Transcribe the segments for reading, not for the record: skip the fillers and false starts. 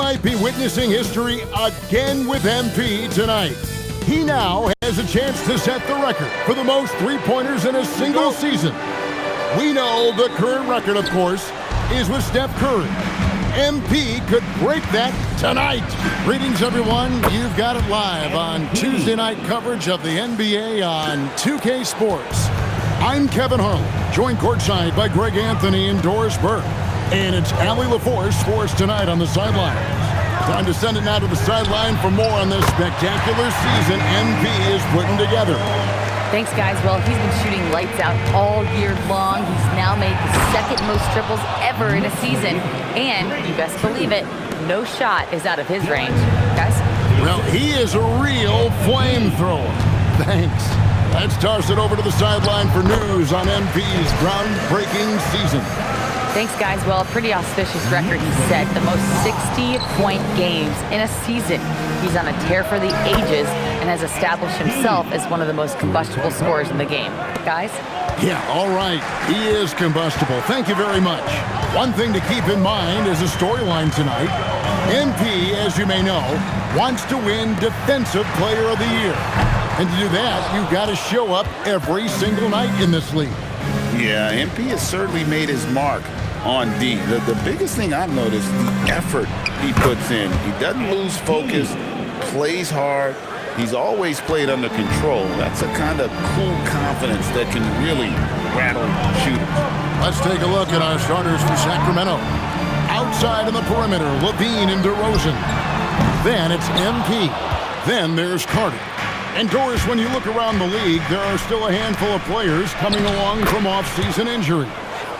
might be witnessing history again with MP tonight. He now has a chance to set the record for the most three-pointers in a single season. We know the current record, of course, is with Steph Curry. MP could break that tonight. Greetings, everyone. You've got it live on Tuesday night coverage of the NBA on 2K Sports. I'm Kevin Harlan, joined courtside by Greg Anthony and Doris Burke. And it's Allie LaForce for us tonight on the sidelines. Time to send it now to the sideline for more on this spectacular season MP is putting together. Thanks, guys. Well, he's been shooting lights out all year long. He's now made the second most triples ever in a season. And, you best believe it, no shot is out of his range. Guys? Well, he is a real flamethrower. Thanks. Let's toss it over to the sideline for news on MP's groundbreaking season. Thanks, guys. Well, a pretty auspicious record he set. The most 60-point games in a season. He's on a tear for the ages and has established himself as one of the most combustible scorers in the game. Guys? Yeah, all right. He is combustible. Thank you very much. One thing to keep in mind is a storyline tonight. MP, as you may know, wants to win Defensive Player of the Year. And to do that, you've got to show up every single night in this league. Yeah, MP has certainly made his mark on D. The biggest thing I've noticed, the effort he puts in. He doesn't lose focus, plays hard. He's always played under control. That's a kind of cool confidence that can really rattle shooters. Let's take a look at our starters for Sacramento. Outside in the perimeter, Levine and DeRozan. Then it's MP. Then there's Carter. And Doris, when you look around the league, there are still a handful of players coming along from off-season injury.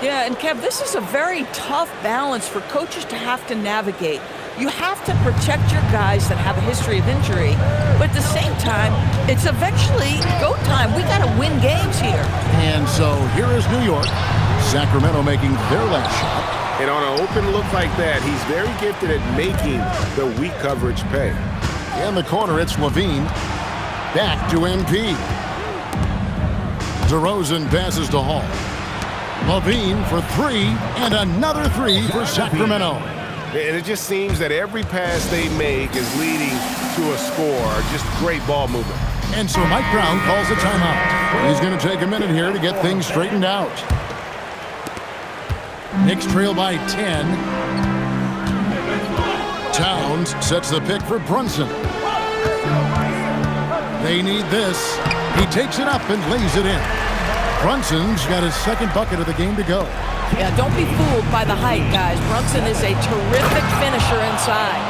Yeah, and Kev, this is a very tough balance for coaches to have to navigate. You have to protect your guys that have a history of injury, but at the same time, it's eventually go time. We got to win games here. And so here is New York. Sacramento making their last shot. And on an open look like that, he's very gifted at making the weak coverage pay. In the corner, it's Levine. Back to MP. DeRozan passes to Hall. Levine for three, and another three for Sacramento. And it just seems that every pass they make is leading to a score. Just great ball movement. And so Mike Brown calls a timeout. He's going to take a minute here to get things straightened out. Knicks trail by 10. Towns sets the pick for Brunson. They need this. He takes it up and lays it in. Brunson's got his second bucket of the game to go. Yeah, don't be fooled by the height, guys. Brunson is a terrific finisher inside.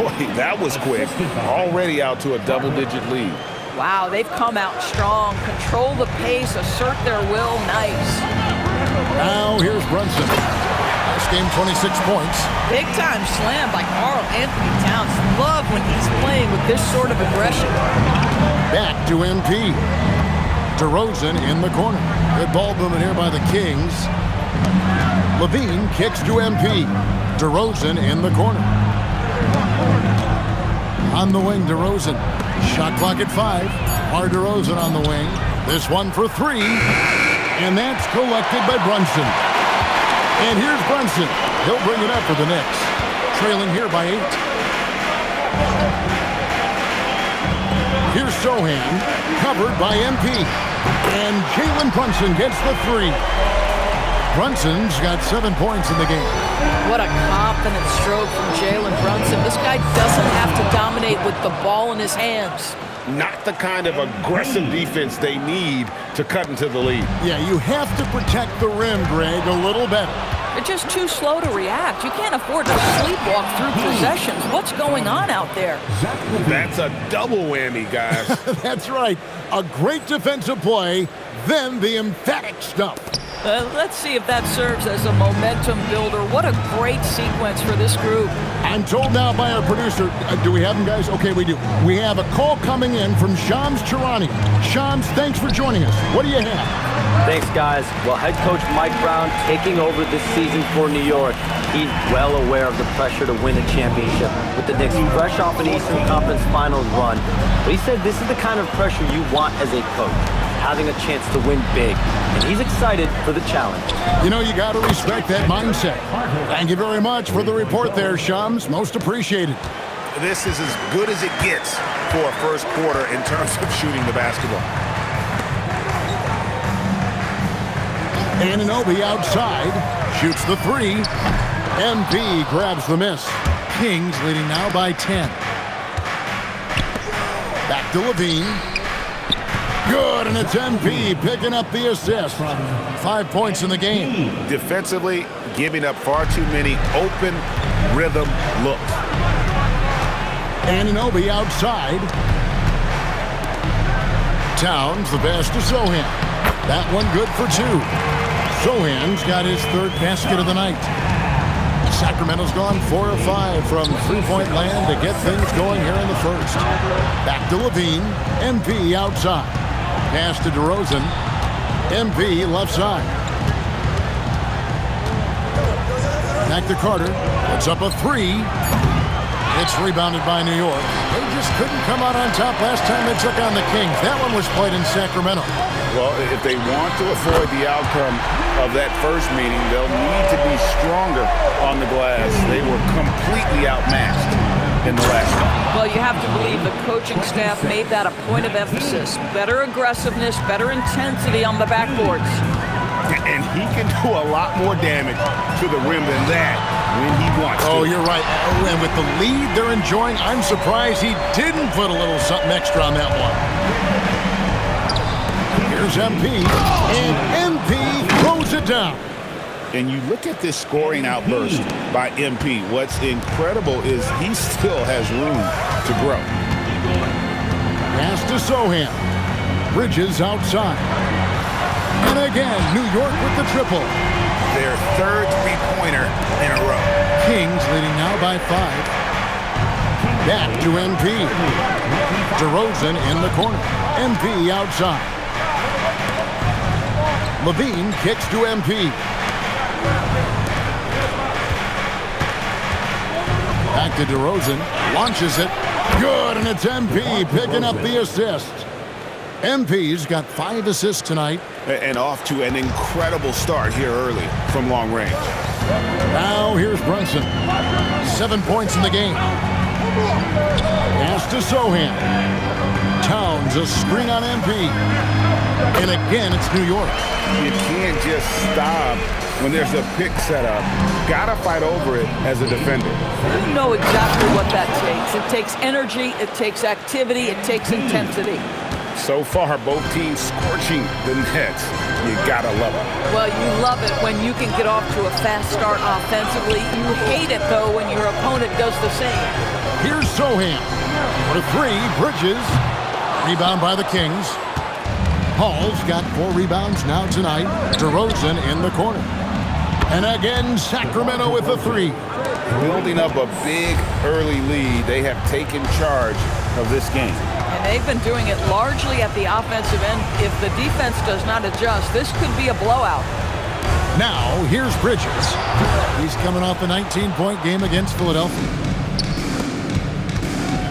Boy, that was quick. Already out to a double-digit lead. Wow, they've come out strong. Control the pace, assert their will. Nice. Now here's Brunson. Last game, 26 points. Big-time slam by Karl Anthony Towns. Love when he's playing with this sort of aggression. Back to MP. DeRozan in the corner. Good ball movement here by the Kings. Levine kicks to MP. DeRozan in the corner. On the wing, DeRozan. Shot clock at 5. Our DeRozan on the wing. This one for 3. And that's collected by Brunson. And here's Brunson. He'll bring it up for the Knicks. Trailing here by 8. Here's Sohan, covered by MP. And Jalen Brunson gets the 3. Brunson's got 7 points in the game. What a confident stroke from Jalen Brunson. This guy doesn't have to dominate with the ball in his hands. Not the kind of aggressive defense they need to cut into the lead. Yeah, you have to protect the rim, Greg, a little better. They're just too slow to react. You can't afford to sleepwalk through possessions. What's going on out there? That's a double whammy, guys. That's right. A great defensive play, then the emphatic stuff. Let's see if that serves as a momentum builder. What a great sequence for this group. I'm told now by our producer, do we have him, guys? Okay, we do. We have a call coming in from Shams Charania. Shams, thanks for joining us. What do you have? Thanks, guys. Well, head coach Mike Brown taking over this season for New York. He's well aware of the pressure to win a championship. motivation with the Knicks fresh off an Eastern Conference Finals run. But he said this is the kind of pressure you want as a coach, having a chance to win big. And he's excited for the challenge. You know, you got to respect that mindset. Thank you very much for the report there, Shams. Most appreciated. This is as good as it gets for a first quarter in terms of shooting the basketball. Anunoby outside, shoots the three. MP grabs the miss. Kings leading now by 10. Back to Levine. Good, and it's MP picking up the assist. 5 points in the game. Defensively, giving up far too many open rhythm looks. Anunoby outside. Towns, the pass to Sohan. That one good for two. Sohan's got his third basket of the night. Sacramento's gone 4 of 5 from three-point land to get things going here in the first. Back to Levine. MP outside. Pass to DeRozan. MP left side. Back to Carter. Puts up a three. It's rebounded by New York. They just couldn't come out on top last time they took on the Kings. That one was played in Sacramento. Well, if they want to avoid the outcome of that first meeting, they'll need to be stronger on the glass. They were completely outmatched in the last one. Well, you have to believe the coaching staff made that a point of emphasis. Better aggressiveness, better intensity on the backboards. And he can do a lot more damage to the rim than that when he wants to. Oh, you're right. And with the lead they're enjoying, I'm surprised he didn't put a little something extra on that one. Here's MP, and MP throws it down. And you look at this scoring outburst by MP. What's incredible is he still has room to grow. Pass to Sohan. Bridges outside. And again, New York with the triple. Their third three-pointer in a row. Kings leading now by 5. Back to MP. DeRozan in the corner. MP outside. Levine kicks to MP. Back to DeRozan. Launches it. Good, and it's MP picking up the assist. MP's got 5 assists tonight. And off to an incredible start here early from long range. Now here's Brunson. 7 points in the game. Pass to Sohan. Towns, a screen on MP. And again, it's New York. You can't just stop when there's a pick set up. Gotta fight over it as a defender. You know exactly what that takes. It takes energy, it takes activity, it takes intensity. So far, both teams scorching the Nets. You gotta love it. Well, you love it when you can get off to a fast start offensively. You hate it, though, when your opponent does the same. Here's Sohan. For 3, Bridges. Rebound by the Kings. Hall's got 4 rebounds now tonight. DeRozan in the corner. And again, Sacramento with the 3. Building up a big early lead, they have taken charge of this game. And they've been doing it largely at the offensive end. If the defense does not adjust, this could be a blowout. Now, here's Bridges. He's coming off a 19-point game against Philadelphia.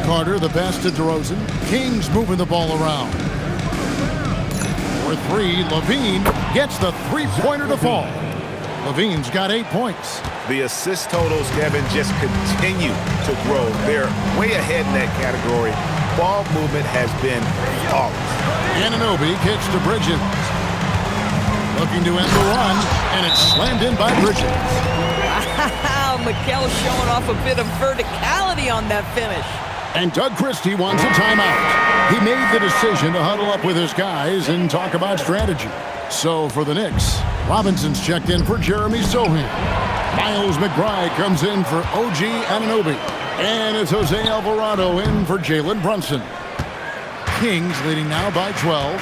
Carter, the pass to DeRozan. Kings moving the ball around. For 3, Levine gets the three-pointer to fall. Levine's got 8 points. The assist totals, Kevin, just continue to grow. They're way ahead in that category. Ball movement has been flawless. Anunoby kicks to Bridges. Looking to end the run, and it's slammed in by Bridges. Wow, Mikel's showing off a bit of verticality on that finish. And Doug Christie wants a timeout. He made the decision to huddle up with his guys and talk about strategy. So for the Knicks, Robinson's checked in for Jeremy Sohan. Miles McBride comes in for OG Anunoby. And it's Jose Alvarado in for Jalen Brunson. Kings leading now by 12.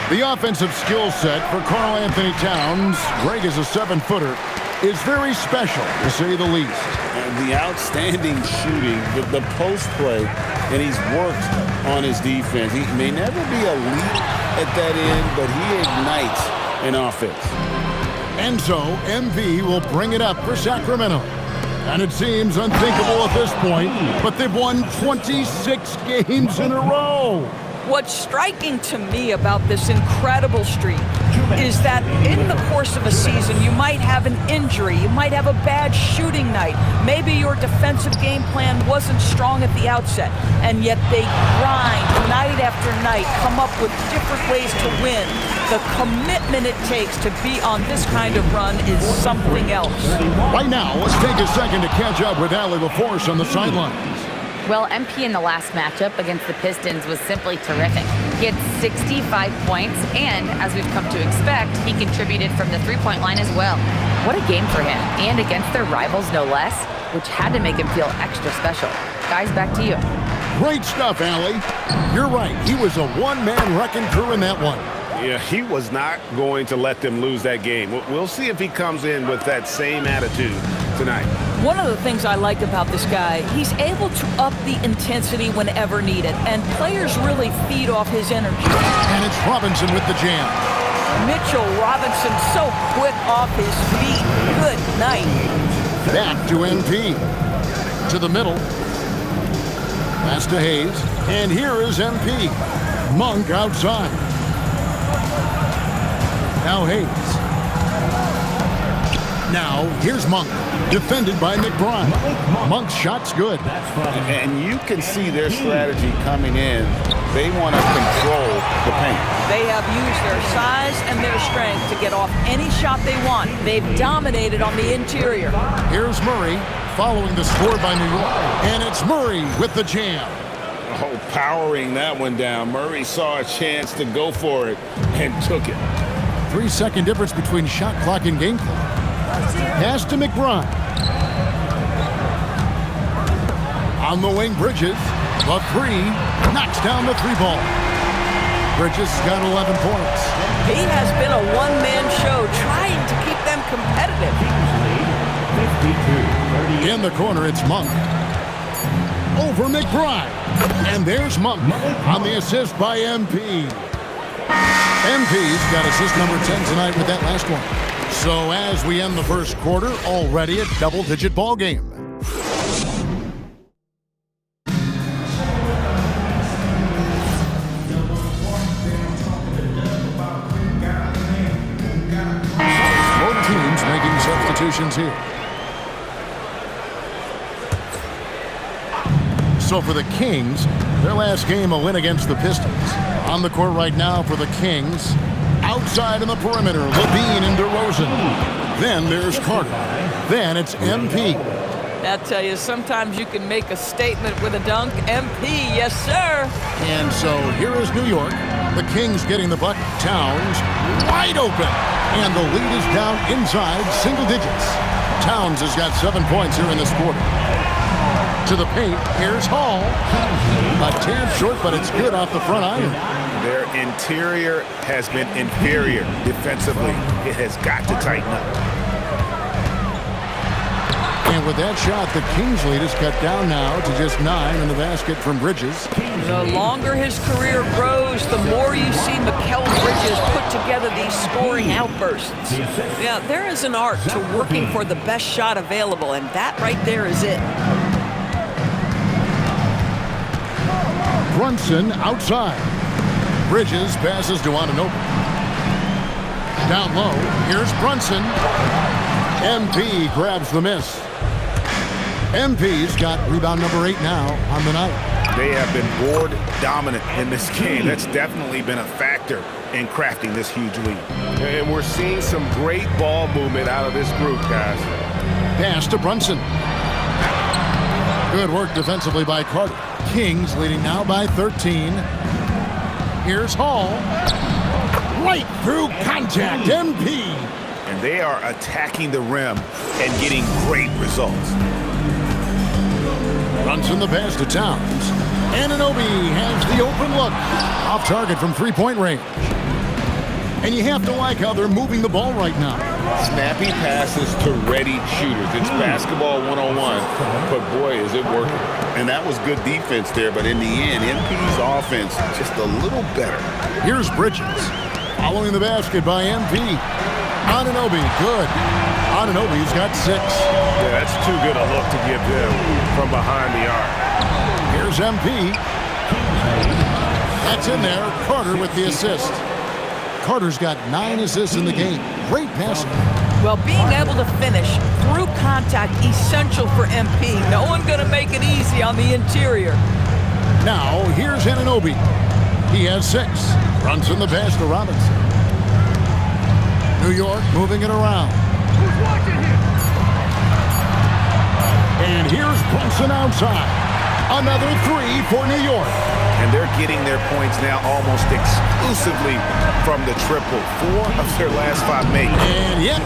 The offensive skill set for Karl Anthony Towns, Greg is a 7-footer, is very special, to say the least. And the outstanding shooting, the post play, and he's worked on his defense. He may never be elite at that end, but he ignites an offense. And so, MV will bring it up for Sacramento. And it seems unthinkable at this point, but they've won 26 games in a row. What's striking to me about this incredible streak is that in the course of a season, you might have an injury, you might have a bad shooting night, maybe your defensive game plan wasn't strong at the outset, and yet they grind night after night, come up with different ways to win. The commitment it takes to be on this kind of run is something else. Right now, let's take a second to catch up with Allie LaForce on the sidelines. Well, MP in the last matchup against the Pistons was simply terrific. He had 65 points, and as we've come to expect, he contributed from the three-point line as well. What a game for him, and against their rivals no less, which had to make him feel extra special. Guys, back to you. Great stuff, Allie. You're right. He was a one-man wrecking crew in that one. Yeah, he was not going to let them lose that game. We'll see if he comes in with that same attitude tonight. One of the things I like about this guy, he's able to up the intensity whenever needed, and players really feed off his energy. And it's Robinson with the jam. Mitchell Robinson so quick off his feet. Good night. Back to MP. To the middle. Pass to Hayes. And here is MP. Monk outside. Now Hayes. Now here's Monk. Defended by McBride. Monk's shot's good. And you can see their strategy coming in. They want to control the paint. They have used their size and their strength to get off any shot they want. They've dominated on the interior. Here's Murray following the score by New York. And it's Murray with the jam. Oh, powering that one down. Murray saw a chance to go for it and took it. 3-second difference between shot clock and game clock. Pass to McBride. On the wing, Bridges. The three. Knocks down the three ball. Bridges got 11 points. He has been a one-man show trying to keep them competitive. In the corner, it's Monk. Over McBride. And there's Monk on the assist by MP. MP's got assist number 10 tonight with that last one. So as we end the first quarter, already a double-digit ball game. Both teams making substitutions here. So for the Kings, their last game a win against the Pistons. On the court right now for the Kings. Outside in the perimeter, Levine and DeRozan. Then there's Carter. Then it's MP. I tell you, sometimes you can make a statement with a dunk. MP, yes, sir. And so here is New York. The Kings getting the bucket. Towns wide open. And the lead is down inside single digits. Towns has got 7 points here in this quarter. To the paint, here's Hall. A tad short, but it's good off the front iron. Their interior has been inferior defensively. It has got to tighten up. And with that shot, the Kings lead is cut down now to just 9 in the basket from Bridges. The longer his career grows, the more you see Mikal Bridges put together these scoring outbursts. Yeah, there is an art to working for the best shot available, and that right there is it. Brunson outside. Bridges passes to Anunoby. Down low, here's Brunson. MP grabs the miss. MP's got rebound number 8 now on the night. They have been board dominant in this game. That's definitely been a factor in crafting this huge lead. And we're seeing some great ball movement out of this group, guys. Pass to Brunson. Good work defensively by Carter. Kings leading now by 13. Here's Hall. Right through contact, MP. And they are attacking the rim and getting great results. Brunson the pass to Towns. Anunoby has the open look. Off target from three-point range. And you have to like how they're moving the ball right now. Snappy passes to ready shooters. It's basketball 101, but boy, is it working. And that was good defense there, but in the end, MP's offense just a little better. Here's Bridges. Following the basket by MP. Anunoby, good. Anunoby's got 6. Yeah, that's too good a look to give them from behind the arc. Here's MP. That's in there. Carter with the assist. Carter's got 9 assists in the game. Great passing. Well, being able to finish through contact, essential for MP. No one going to make it easy on the interior. Now, here's Anunoby. He has 6. Brunson the pass to Robinson. New York moving it around. And here's Brunson outside. Another 3 for New York. And they're getting their points now almost exclusively from the triple. 4 of their last 5 made. And yet,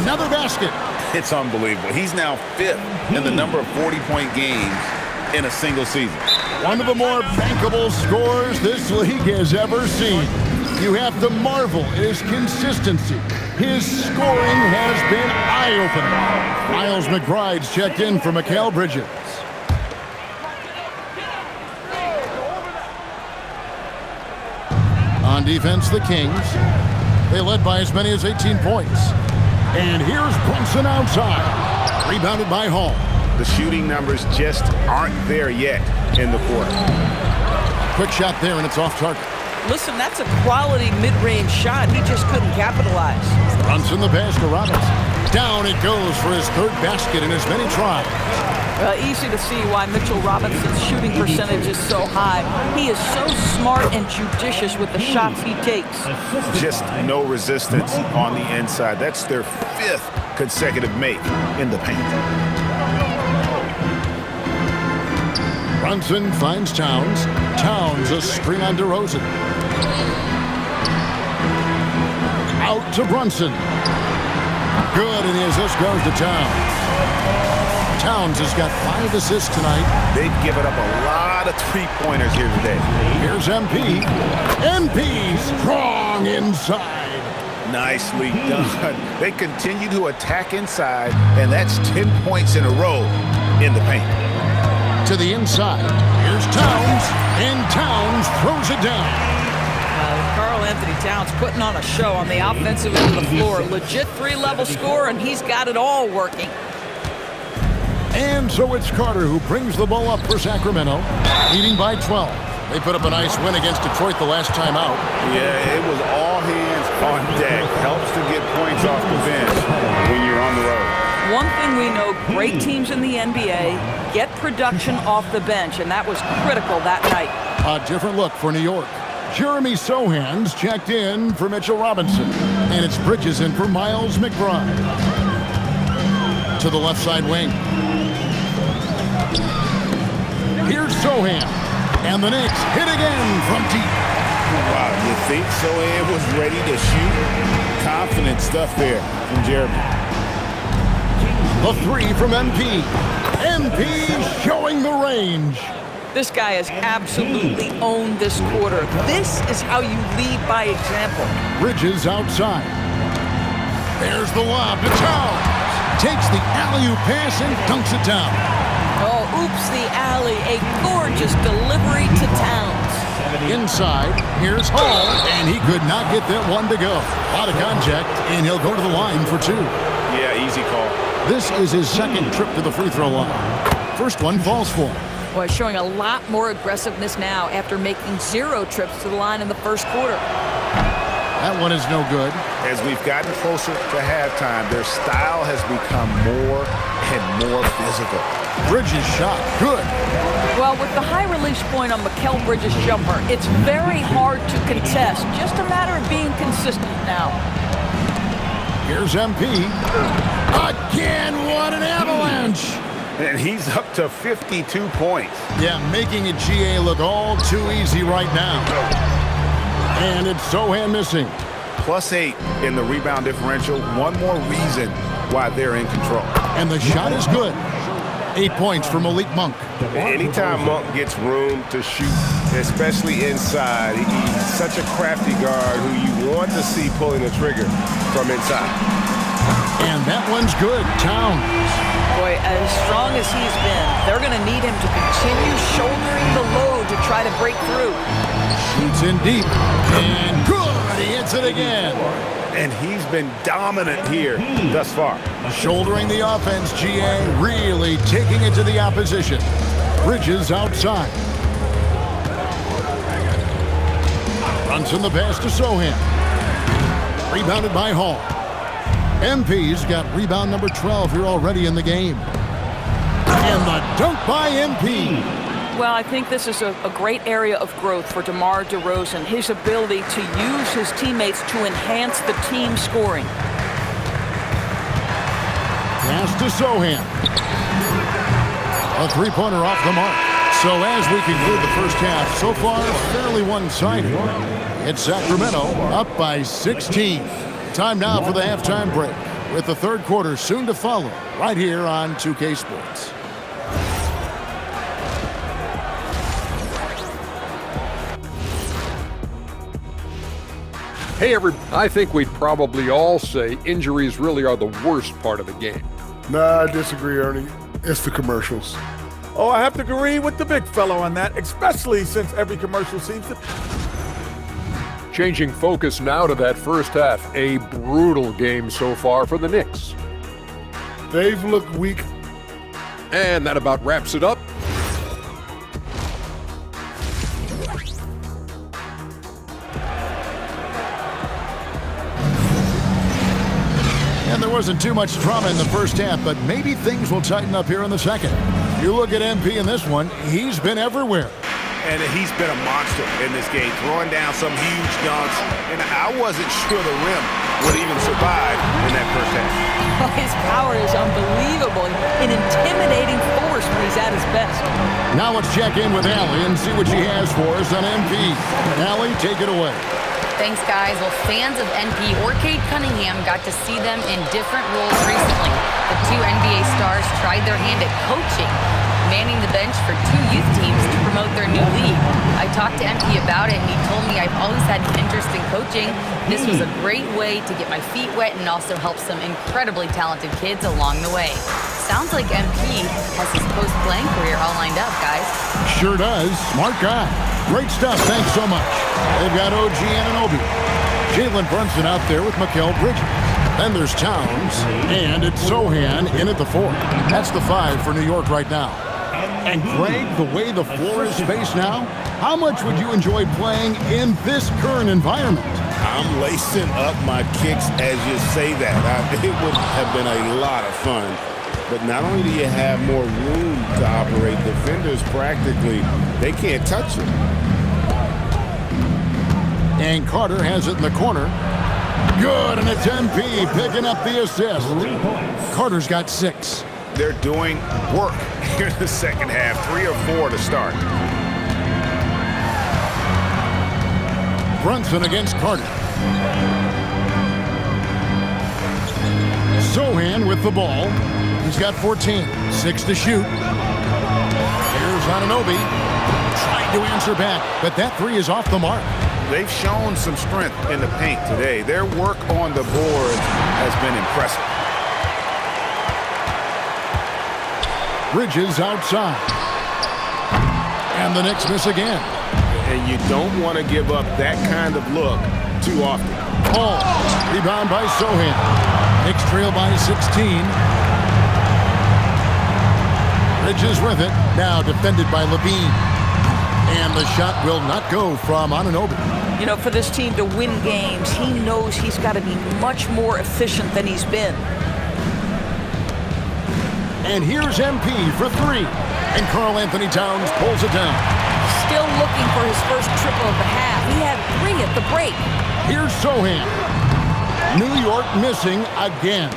another basket. It's unbelievable. He's now 5th in the number of 40-point games in a single season. One of the more bankable scorers this league has ever seen. You have to marvel at his consistency. His scoring has been eye-opening. Miles McBride's checked in for Mikal Bridges. On defense, the Kings. They led by as many as 18 points. And here's Brunson outside. Rebounded by Hall. The shooting numbers just aren't there yet in the quarter. Quick shot there, and it's off target. Listen, that's a quality mid-range shot. He just couldn't capitalize. Brunson the pass to Robinson. Down it goes for his 3rd basket in as many tries. Easy to see why Mitchell Robinson's shooting percentage is so high. He is so smart and judicious with the shots he takes. Just no resistance on the inside. That's their 5th consecutive make in the paint. Brunson finds Towns. Towns a screen on DeRozan. Out to Brunson. Good, and the assist goes to Towns. Towns has got 5 assists tonight. They've given up a lot of 3-pointers here today. Here's MP. MP strong inside. Nicely done. They continue to attack inside, and that's 10 points in a row in the paint. To the inside. Here's Towns, and Towns throws it down. Karl Anthony Towns putting on a show on the offensive end of the floor. Legit 3-level score, and he's got it all working. And so it's Carter who brings the ball up for Sacramento, leading by 12. They put up a nice win against Detroit the last time out. Yeah, it was all hands on deck. Helps to get points off the bench when you're on the road. One thing we know, great teams in the NBA get production off the bench, and that was critical that night. A different look for New York. Jeremy Sohan's checked in for Mitchell Robinson, and it's Bridges in for Miles McBride. To the left side wing. Here's Sohan, and the Knicks hit again from deep. Wow, you think Sohan was ready to shoot? Confident stuff there from Jeremy. The 3 from MP. MP showing the range. This guy has absolutely owned this quarter. This is how you lead by example. Bridges outside. There's the lob to Towns. Takes the alley-oop pass and dunks it down. Oh, oops, the alley. A gorgeous delivery to Towns. Inside, here's Hall, and he could not get that one to go. A lot of contact, and he'll go to the line for 2. Yeah, easy call. This is his 2nd trip to the free throw line. First one falls for him. Boy, showing a lot more aggressiveness now after making 0 trips to the line in the first quarter. That one is no good. As we've gotten closer to halftime, their style has become more and more physical. Bridges shot, good. Well, with the high release point on Mikal Bridges' jumper, it's very hard to contest. Just a matter of being consistent now. Here's MP. Again, what an avalanche. And he's up to 52 points. Yeah, making a GA look all too easy right now. And it's Sohan missing. +8 in the rebound differential. One more reason why they're in control. And the shot is good. 8 points for Malik Monk. Anytime Monk gets room to shoot, especially inside, he's such a crafty guard who you want to see pulling the trigger from inside. And that one's good. Towns. Boy, as strong as he's been, they're going to need him to continue shouldering the load to try to break through. Shoots in deep. And good. He hits it again. And he's been dominant here thus far. Shouldering the offense, GA really taking it to the opposition. Bridges outside. Brunson the pass to Sohan. Rebounded by Hall. MP's got rebound number 12 here already in the game. And the dunk by MP. Well, I think this is a great area of growth for DeMar DeRozan, his ability to use his teammates to enhance the team scoring. Pass to Sohan. A three-pointer off the mark. So as we conclude the first half, so far fairly one-sided. It's Sacramento up by 16. Time now for the halftime break, with the third quarter soon to follow right here on 2K Sports. Hey, I think we'd probably all say injuries really are the worst part of the game. Nah, I disagree, Ernie. It's the commercials. Oh, I have to agree with the big fellow on that, especially since every commercial seems to... Changing focus now to that first half. A brutal game so far for the Knicks. They've looked weak. And that about wraps it up. And there wasn't too much drama in the first half, but maybe things will tighten up here in the second. You look at MP in this one, he's been everywhere. And he's been a monster in this game, throwing down some huge dunks. And I wasn't sure the rim would even survive in that first half. Oh, his power is unbelievable, an intimidating force when he's at his best. Now let's check in with Allie and see what she has for us on MP. Allie, take it away. Thanks, guys. Well, fans of NP or Cade Cunningham got to see them in different roles recently. The two NBA stars tried their hand at coaching, manning the bench for two youth teams to promote their new league. I talked to MP about it, and he told me I've always had an interest in coaching. This was a great way to get my feet wet and also help some incredibly talented kids along the way. Sounds like MP has his post-playing career all lined up, guys. Sure does. Smart guy. Great stuff. Thanks so much. They've got OG Anunoby. Jalen Brunson out there with Mikal Bridges. Then there's Towns. And it's Sohan in at the 4. That's the 5 for New York right now. And Greg, the way the floor is spaced now, how much would you enjoy playing in this current environment? I'm lacing up my kicks as you say that. It would have been a lot of fun. But not only do you have more room to operate, defenders practically, they can't touch it. And Carter has it in the corner. Good, and it's MP picking up the assist. Carter's got 6. They're doing work here in the second half, 3 or 4 to start. Brunson against Carter. Sohan with the ball. He's got 14, 6 to shoot. Here's Anunoby. Trying to answer back, but that 3 is off the mark. They've shown some strength in the paint today. Their work on the board has been impressive. Bridges outside. And the Knicks miss again. And you don't want to give up that kind of look too often. Hall, rebound by Sohan. Knicks trail by 16. Bridges with it, now defended by Levine. And the shot will not go from Anunoby. You know, for this team to win games, he knows he's got to be much more efficient than he's been. And here's MP for 3. And Karl Anthony Towns pulls it down. Still looking for his first triple of the half. He had 3 at the break. Here's Sohan. New York missing again.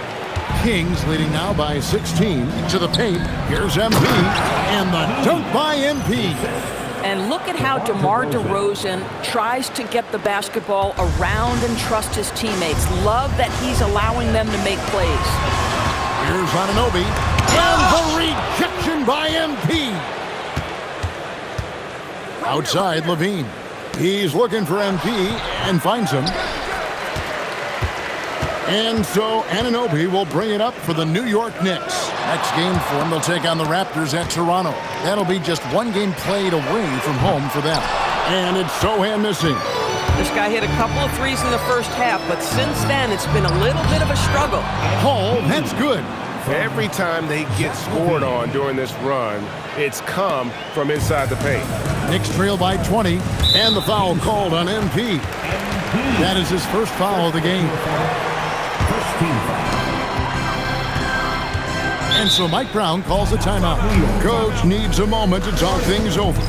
Kings leading now by 16 to the paint. Here's MP. And the dunk by MP. And look at how DeMar DeRozan tries to get the basketball around and trust his teammates. Love that he's allowing them to make plays. Here's Anunoby. And the rejection by MP. Outside, Levine. He's looking for MP and finds him. And so Anunoby will bring it up for the New York Knicks. Next game for them, they'll take on the Raptors at Toronto. That'll be just one game played away from home for them. And it's Sohan missing. This guy hit a couple of threes in the first half, but since then it's been a little bit of a struggle. Hall, that's good. Every time they get scored on during this run, it's come from inside the paint. Knicks trail by 20, and the foul called on MP. That is his first foul of the game. And so Mike Brown calls a timeout. Coach needs a moment to talk things over.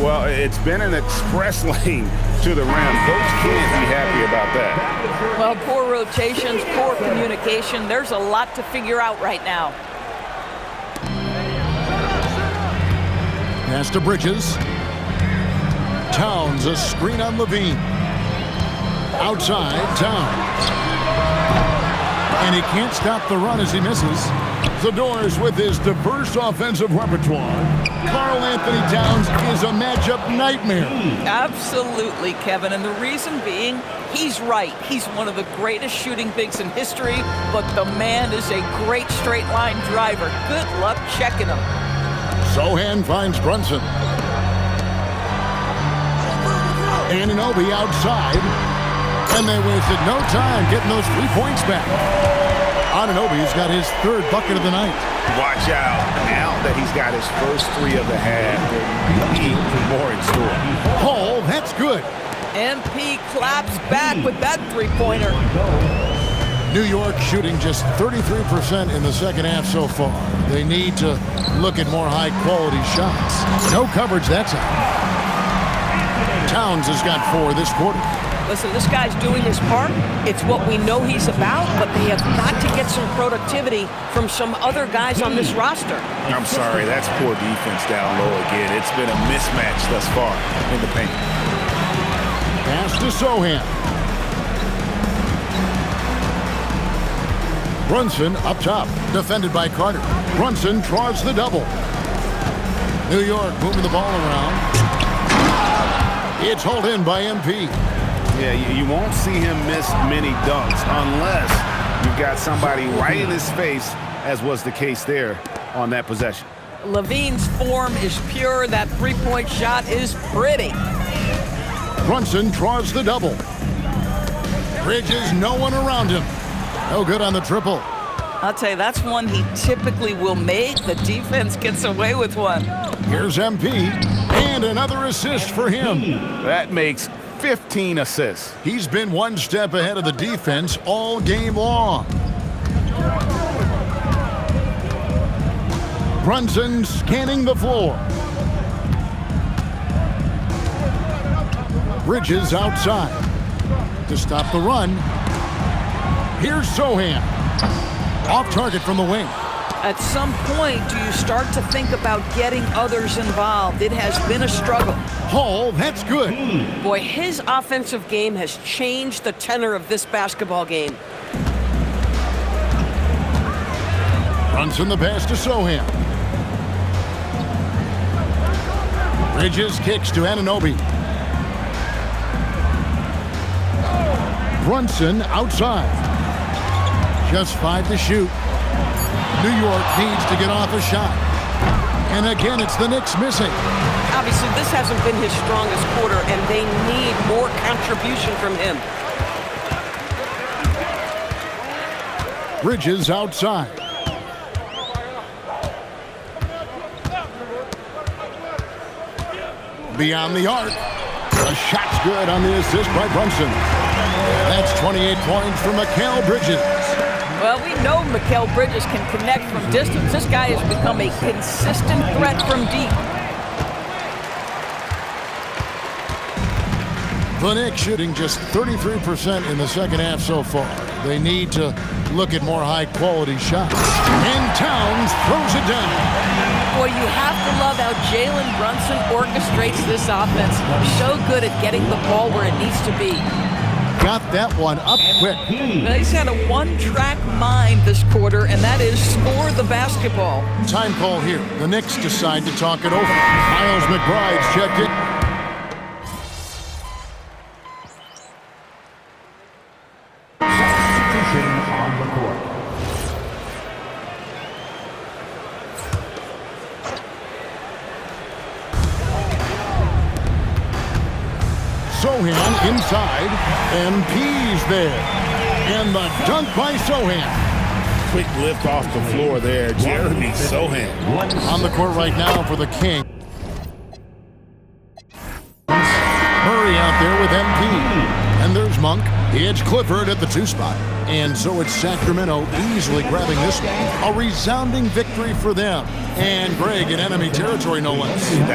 Well, it's been an express lane to the rim. Coach can't be happy about that. Well, poor rotations, poor communication. There's a lot to figure out right now. Pass to Bridges. Towns, a screen on Levine. Outside, Towns. And he can't stop the run as he misses. Zador's with his diverse offensive repertoire. Karl Anthony Towns is a matchup nightmare. Absolutely, Kevin. And the reason being, he's right. He's one of the greatest shooting bigs in history, but the man is a great straight line driver. Good luck checking him. Sohan finds Brunson. Anunoby outside. And they wasted no time getting those 3 points back. Anunoby's got his third bucket of the night. Watch out. Now that he's got his first three of the half, there'll be more in store. Hall, that's good. MP claps back with that three-pointer. New York shooting just 33% in the second half so far. They need to look at more high-quality shots. No coverage that time. Towns has got 4 this quarter. Listen, this guy's doing his part. It's what we know he's about, but they have got to get some productivity from some other guys on this roster. I'm sorry, that's poor defense down low again. It's been a mismatch thus far in the paint. Pass to Sohan. Brunson up top, defended by Carter. Brunson draws the double. New York moving the ball around. It's hauled in by MP. Yeah, you won't see him miss many dunks unless you've got somebody right in his face, as was the case there on that possession. Levine's form is pure. That three-point shot is pretty. Brunson draws the double. Bridges, no one around him. No good on the triple. I'll tell you, that's one he typically will make. The defense gets away with one. Here's MP, and another assist for him. That makes 15 assists. He's been one step ahead of the defense all game long. Brunson scanning the floor. Bridges outside to stop the run. Here's Sohan. Off target from the wing. At some point, do you start to think about getting others involved? It has been a struggle. Hall, that's good. Boy, his offensive game has changed the tenor of this basketball game. Brunson the pass to Sohan. Bridges kicks to Anunoby. Brunson outside. Just 5 to shoot. New York needs to get off a shot. And again, it's the Knicks missing. Obviously, this hasn't been his strongest quarter, and they need more contribution from him. Bridges outside. Beyond the arc. The shot's good on the assist by Brunson. That's 28 points for Mikal Bridges. Well, we know Mikal Bridges can connect from distance. This guy has become a consistent threat from deep. The Knicks shooting just 33% in the second half so far. They need to look at more high-quality shots. And Towns throws it down. Boy, you have to love how Jalen Brunson orchestrates this offense. So good at getting the ball where it needs to be. Got that one up quick. He's had a one-track mind this quarter, and that is score the basketball. Time call here. The Knicks decide to talk it over. Miles McBride's checked it. On the court. Sohan inside, MP's there. And the dunk by Sohan. Quick lift off the floor there, Jeremy Sohan. On the court right now for the King. Murray out there with MP. And there's Monk. It's Clifford at the 2 spot. And so it's Sacramento easily grabbing this one. A resounding victory for them. And Greg in enemy territory, no less. That